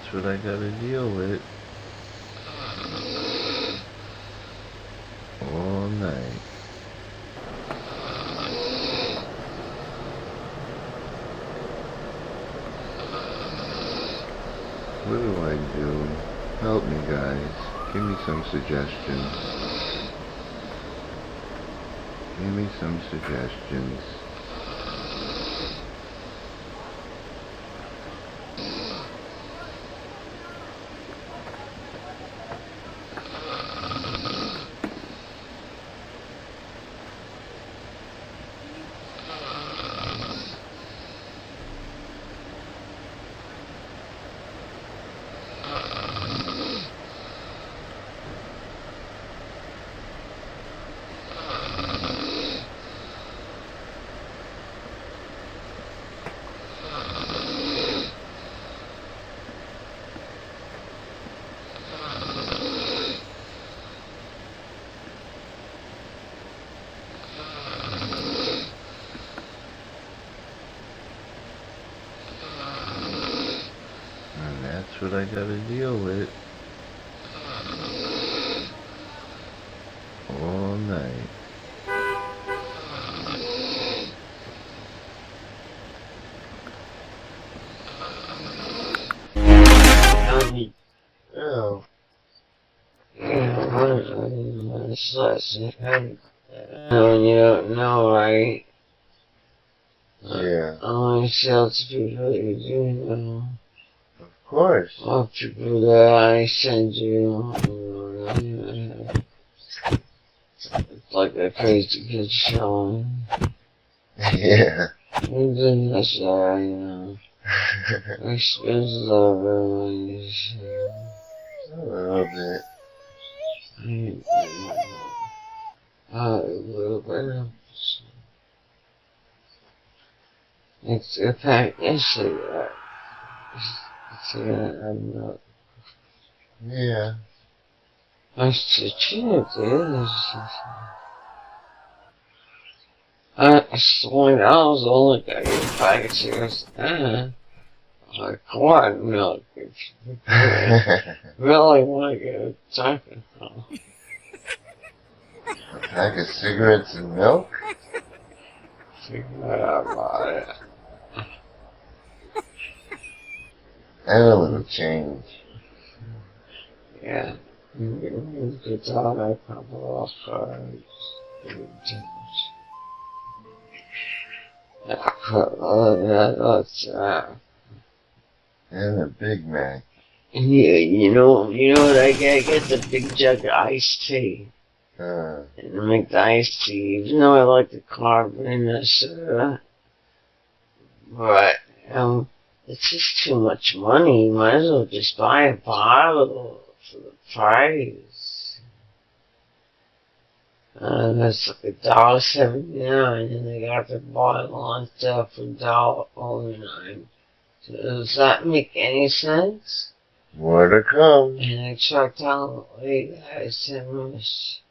That's what I gotta deal with all night. What do I do? Help me, guys. Give me some suggestions. Give me some suggestions. That's what I gotta deal with all night. Oh. When you don't know, right? Yeah. Only tells people you do know. Of course. All people that I send you. It's like a crazy kid showing. Yeah. It's unnecessary, you know. Expensive everyone. A little bit. A little bit. It's a pack. It's I'm not. Yeah. It's a chance, dude. $20 only got you a pack of cigarettes. Like corn milk. Really want to get a Taco Bell. A pack of cigarettes and milk? Forget about it. And a little change. Yeah. You could tell a couple of cards. That's that. And a Big Mac. Yeah, you know what I get? I get the big jug of iced tea. And make the iced tea, even though I like the carb in the soda. But, it's just too much money. You might as well just buy a bottle for the price. That's like $1.79, and they got the bottle on sale for $1.09. So does that make any sense? More to come. And I tried telling the lady, I said, Miss,